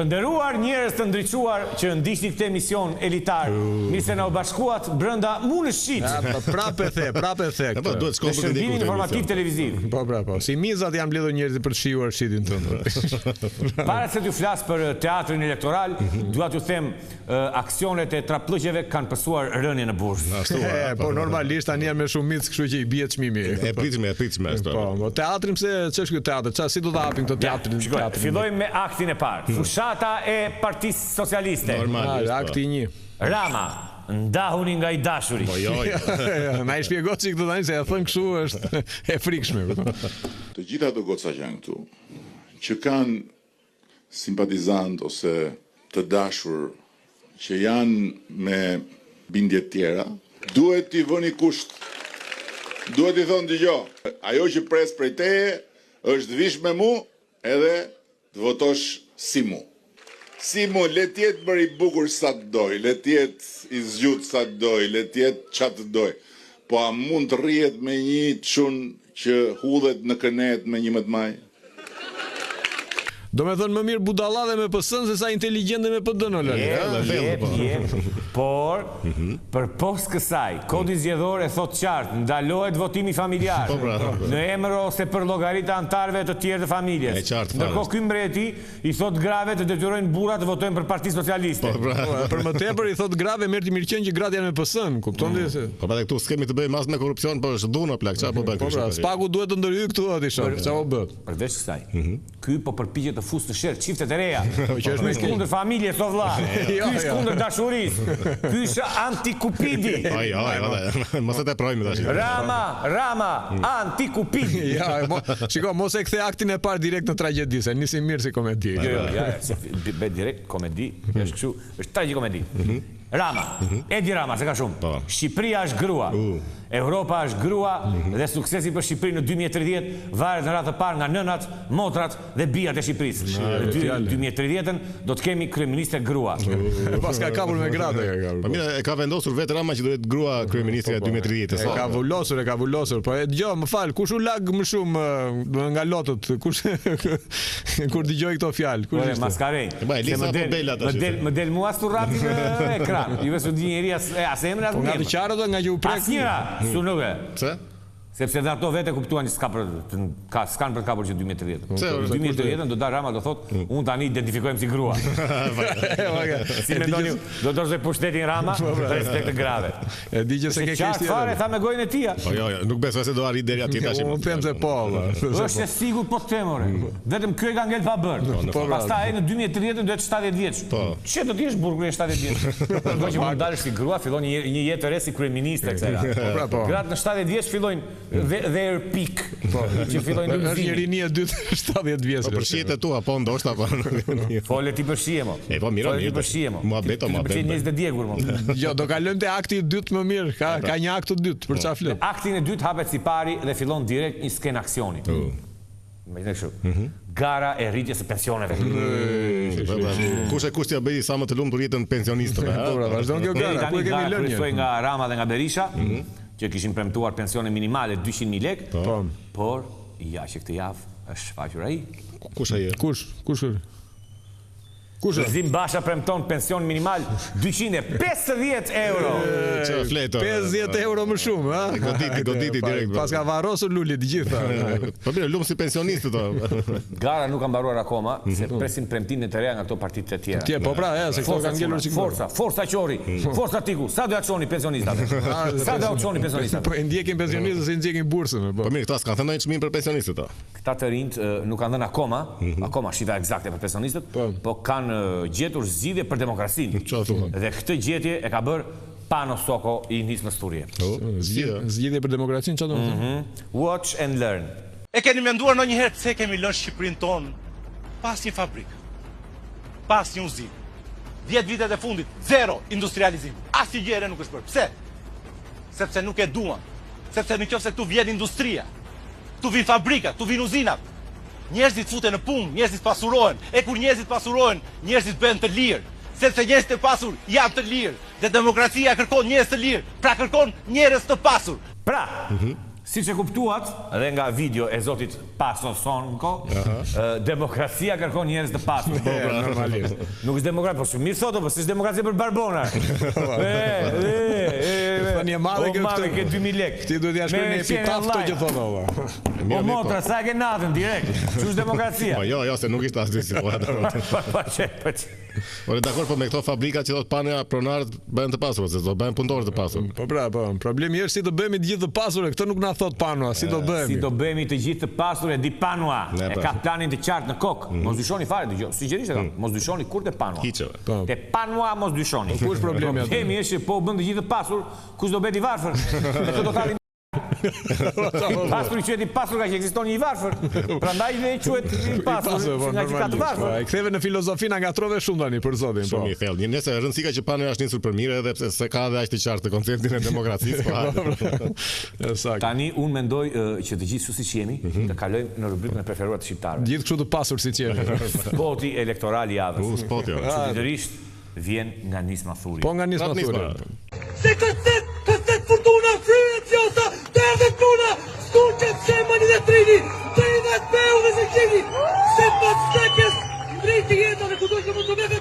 Të nderuar njerëz të ndriçuar që ndiqni këtë emision elitar, mirë se na u bashkuat brenda mundë shit. Prapë the. Po duhet shkojmë për shërbimin informativ televiziv. Po. Si mizat janë mbledhur njerëzit për të shijuar shitin tënd. Para se t'ju flas për teatrin elektoral, dua t'ju them aksionet e traplëqeve kanë pësuar rënien në bursë. Po normalisht tani janë me shumicë, kështu që i bie çmimi. E pritshme ashtu. Po, teatri pse ç'është ky teatr? Si do ta hapin këtë teatrin? Fillojmë me aktin e parë. Fushata e Partisë Socialiste. Normal, akti 1. Rama, ndahuni nga i dashuri. Po jo. Na i shpjegoj si këtu tani se ja thon kështu është e frikshme. Të gjitha ato goca që janë këtu, që kanë simpatizant ose të dashur që janë me bindje tjera, duhet t'i vëni kusht. Duhet t'i thonë dëgjoj, ajo që pres prej teje është vish me mu edhe të votosh si mu. Si mu, le tjetë bërë i bukur sa të doj, le tjetë i zgjut sa të doj, le tjetë qatë të doj. Po a mund të rrihet me një çun që hudhet në kënet me një më të maj? Do me thënë më mirë budalla dhe me PS-n se sa inteligjent dhe me PD-n. Por, për pos kësaj, kodi zgjedhor e thot qartë, ndalohet votimi familjar, në emër ose për llogaritë antarëve të tjerë të familjes. Ndërkohë ky mbreti i thot grave të detyrojnë burrat të votojnë për Partinë Socialiste. Për më tepër i thot grave merr ti mirëqen që gratë janë me PS-n, kupton ti se. Po këtu skemi të bëjmë as me korrupsion, po është dhunë plak, çfarë po bën këtu? Spaku duhet të ndërhyj këtu aty shoh, çfarë bëhet? Përveç kësaj, ky po përpiqet të fusë të sherr çiftet e reja. Që është kundër familjes o vlla. Ky është kundër dashurisë. Ky është anti-Kupidi. Mos e teprojmë tash. Rama, anti-Kupidi. Shiko, mos e kthe aktin e parë direkt në tragjedi, se nisi mirë si komedi. Jo, direkt komedi, është kështu, është tragjikomedi. Rama, Edi Rama, se ka shumë. Shqipëria është grua, Europa është grua dhe suksesi për Shqipërinë në 2030 varet në radhë të parë nga nënat, motrat dhe bijat e Shqipërisë. Në 2030 do të kemi kryeministre grua. Pas ka kapur me gratë. Po mirë, e ka vendosur vetë Rama që duhet grua kryeministre 2030. E ka vullosur, po dëgjoj, më fal, kush u lag më shumë nga lotët? Kush kur dëgjoj këto fjalë? Kush është Maskarej? Më del mua Sturrati në ekran. Ju vetë di njëri as emrin as nga të qarët nga që u prek. Asnjëra, sunuve. Pse? Sepse dhe ato vete kuptuan që s'kan për kapur që 2030. 2030 do da Rama do thot, unë tani identifikojmë si grua. Si mendoni, do të pushtetin Rama për respekt të grave. E di që se ke qartë fare, tha me gojën e tia. Po jo, nuk besoj se do arrit deri atje tash. Unë them se po. Është e sigurt po temore. Vetëm ky e ka ngel pa bër. Pastaj në 2030 duhet 70 vjeç. Çe do të jesh burr kur je 70 vjeç? Do që mund dalësh si grua, fillon një jetë e re si kryeministre kësaj. Gratë në 70 vjeç fillojnë their peak. Që fillojnë në një rini e dytë 70 vjeç. Po për shihet e tua, po ndoshta po. Fole ti për shije mo. Po mirë. Muhabet. Njerëz të djegur mo. Jo, do kalojmë te akti i dytë më mirë. Ka një akt të dytë, për çfarë flet? Aktin e dytë hapet si pari dhe fillon direkt një sken aksioni. Imagjino kështu. Gara e rritjes së pensioneve. Kush e kush t'ia bëj sa më të lumtur jetën pensionistëve? Vazhdon kjo gara, ku e kemi lënë? Kryesoi nga Rama dhe nga Berisha, që kishin premtuar pensione minimale 200.000 lekë, por ja që këtë javë është shfaqur ai. Kush ai? Kush? Gëzim Basha premton pension minimal 250 euro. 50 euro më shumë, ha? Goditi direkt. Pas ka varrosur Luli të gjitha. Po mirë, lum si pensionistët to. Gara nuk ka mbaruar akoma, se presin premtimin e të reja nga këto partitë të tjera. Po pra, se këto kanë ngelur sikuri. Forca Qori, Forca Tiku, sa do aksioni pensionistave? Sa do aksioni pensionistave? Po e ndjekin pensionistët si ndjekin bursën. Po mirë, këta s'kan thënë çmim për pensionistët to. Këta të rinjt nuk kanë dhënë akoma shifra eksakte për pensionistët, po kanë gjetur zgjidhje për demokracinë. Dhe këtë gjetje e ka bërë Pano Soko i nis në Sturje. Zgjidhje për demokracinë, çfarë do të thonë? Watch and learn. E keni menduar ndonjëherë pse kemi lënë Shqipërinë tonë pas një fabrikë, pas një uzinë? 10 vitet e fundit, zero industrializim. Asnjë gjë nuk është bërë. Pse? Sepse nuk e duan. Sepse nëse këtu vjen industria, këtu vin fabrika, këtu vin uzinat, njerëzit futen në punë, njerëzit pasurohen. E kur njerëzit pasurohen, njerëzit bëhen të lirë. Sepse njerëzit e pasur janë të lirë. Dhe demokracia kërkon njerëz të lirë. Pra kërkon njerëz të pasur. Pra, Siç e kuptuat, edhe nga video e zotit Pastor Sonko, demokracia kërkon njerëz të pasur. Normalisht. Nuk është demokracia, po mirë thotë, po s'është demokracia për barbona. Një madhe ke 2000 lekë. Ti duhet ja shkruaj në epitaf këto që thonë valla. Po motra, sa e ke natën direkt. Ç'është demokracia? Po jo, se nuk ishte asgjë situatë. Ore dakor, po me këto fabrika që thot panja pronarët bëhen të pasur, se do bëhen punëtorë të pasur. Po pra, po. Problemi është si do bëhemi të gjithë të pasur, këtë nuk na thot Panua, si do bëhemi. Si do bëhemi të gjithë të pasur e di Panua. E ka planin të qartë në kokë. Mos dyshoni fare dëgjoj. Sinqerisht e kam. Mos dyshoni kur te Panua. Te Panua mos dyshoni. Ku është problemi aty? Problemi është që po bën të gjithë të pasur, kush do bëhet i varfër? Këtë do talin. Pasur i quhet i pasur ka që ekziston një i varfër. Prandaj ne quhet i pasur, nga që ka të varfër. E ktheve në filozofinë ngatrove shumë tani për zotin, po. Shumë i thellë. Nëse rëndësika që Panua është nisur për mirë edhe pse se ka edhe aq të qartë konceptin e demokracisë, po. Tani unë mendoj që të gjithë siç jemi, të kalojmë në rubrikën e preferuar të shqiptarëve. Gjithë kështu të pasur siç jemi. Spoti elektoral i javës. Spoti. Çuditërisht vjen nga Nisma Thuri. Po nga Nisma Thuri. Se kërcet fortuna, fryet fjota, të erdhet puna, skuqet Shemani dhe Trini, 30 peu dhe Zekini, se pas stekes, drejti jetën e kudo që mund të vete,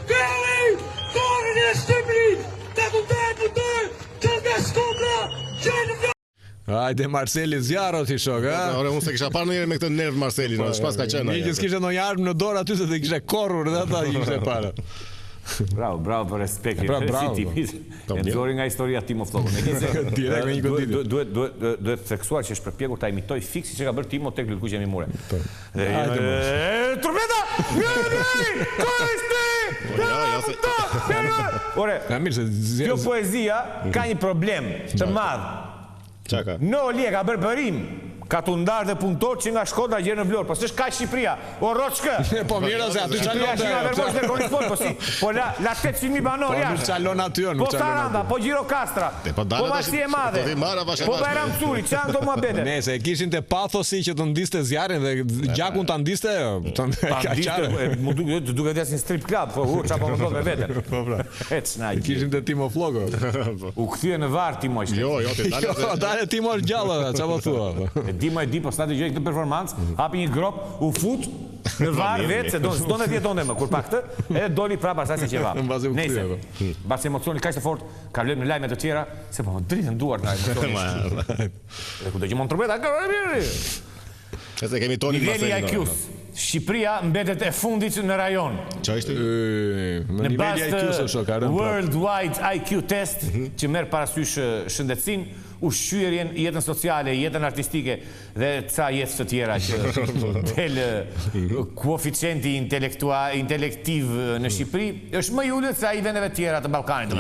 korën e Shqipëri, ka puntar, që nga Shkopra, që në fjota. Hajde Marceli zjarro ti shok, ha? Ore unë se kisha parë ndonjëherë me këtë nerv Marcelin, çfarë ka qenë? Një që s'kishte ndonjë armë në dorë aty se të kishte korrur dhe ata i kishte parë. Bravo për respektin. Bravo. E nxori nga historia Timo Flokun. Direkt me një goditje. Duhet theksuar që është përpjekur ta imitoj fiksi që ka bërë Timo tek Lulkuqe Mimure. Trumpeta! Ore, kjo poezia ka një problem të madh. Çaka? Noli e ka bërë bërim. Ka të ndarë dhe punëtor që nga Shkodra gjerë në Vlorë, po s'është kaq Shqipëria, o roçkë. Po mirë se aty çalon. Po la 800.000 banor jashtë. Nuk çalon aty, Po Saranda, po Gjirokastra. Po Mashti e Madhe. Po Bajram Suri, çan këto muhabete. Nëse e kishin te pathosi që të ndiste zjarrin dhe gjakun ta ndiste, ka çfarë? Mu duket as një strip club, po çapo më thon me veten. Po pra. Ecna. Kishin te Timo Floko. U kthye në varr Timo. Jo, ti dalë Timo është gjallë, çfarë thua? Dima e di, po sta dëgjoj këtë performancë, hapi një grop, u fut në varr vetë, se do të jetonte më kur pa këtë, edhe doli prapë asaj se qeva. Nëse mbas emocioni kaq të fortë, kalojmë në lajme të tjera, se po dritën duart nga emocioni. Dhe ku do që mund trumbeta, se kemi tonin niveli IQ-s. Shqipëria mbetet e fundit në rajon. Çfarë ishte? Në niveli IQ-s është ka rënë. Worldwide IQ test që merr parasysh shëndetësinë, ushqyerjen, jetën sociale, jetën artistike dhe ca jetës të tjera që del koeficienti intelektiv në Shqipëri është më i ulët se ai vendeve tjera të Ballkanit.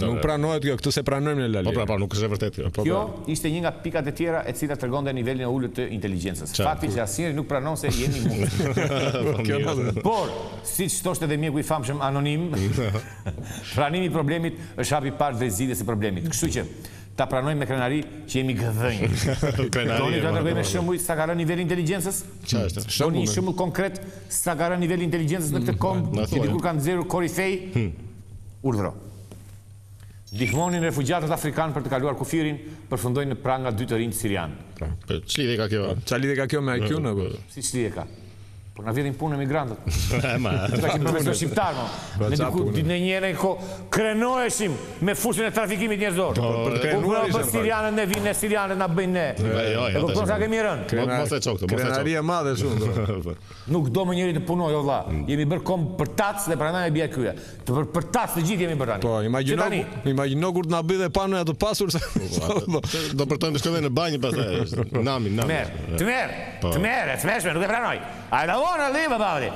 Nuk pranohet kjo, këtë se pranojmë në Lali. Po, nuk është e vërtetë kjo. Kjo ishte një nga pikat e tjera e cilat tregonte nivelin e ulët të inteligjencës. Fakti që asnjëri nuk pranon se jeni mund. Por, siç thoshte edhe mjeku i famshëm anonim, pranimi i problemit është hapi i parë drejt zgjidhjes së problemit. Kështu që ta pranojmë me krenari që jemi gëdhënj. Doni të tregojmë shembull sa ka rënë niveli i inteligjencës? Çfarë? Doni një shembull konkret sa ka rënë niveli i inteligjencës në këtë komb, që dikur kanë nxjerrë korifej? Urdhro. Ndihmonin refugjatët afrikanë për të kaluar kufirin, përfundojnë në pranga 2 të rinj sirian. Ç'lidhje ka kjo? Ç'a lidhje ka kjo me IQ-n apo? Si ç'lidhje ka? Po na vjedhin punë emigrantët. Ka qenë profesor shqiptar, ne në një herë krenoheshim me fushën e trafikimit njerëzor. Po sirianët ne vinë, sirianët na bëjnë ne. E kupton sa kemi rënë? Mos e çok, mos e çok. Krenaria e madhe shumë. Nuk do më njëri të punojë, valla. Jemi bërë kom për tac dhe prandaj e bie kyja. Për tac të gjithë jemi bërë tani. Po, imagjino kur të na bëj dhe Panoja të pasur se do përtojmë të shkojmë në banjë pastaj. Nami. Të merr, nuk e pranoj. I don't wanna live about it.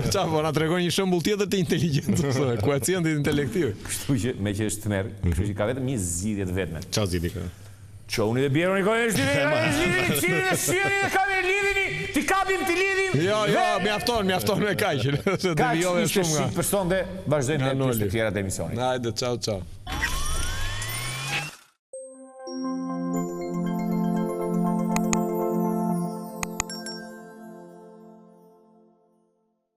Qa, po na tregon një shembull tjetër të inteligjencës, koeficientit intelektiv. Kështu që me që është tmerr, kështu që ka vetëm një zgjidhje të vetme. Çfarë zgjidhje ka? Çoni dhe bjeroni kohë ti kapim ti lidhim. Jo, mjafton me kaq. Se devijove shumë nga. Personde vazhdojmë me pjesë të tjera të emisionit. Hajde, ciao.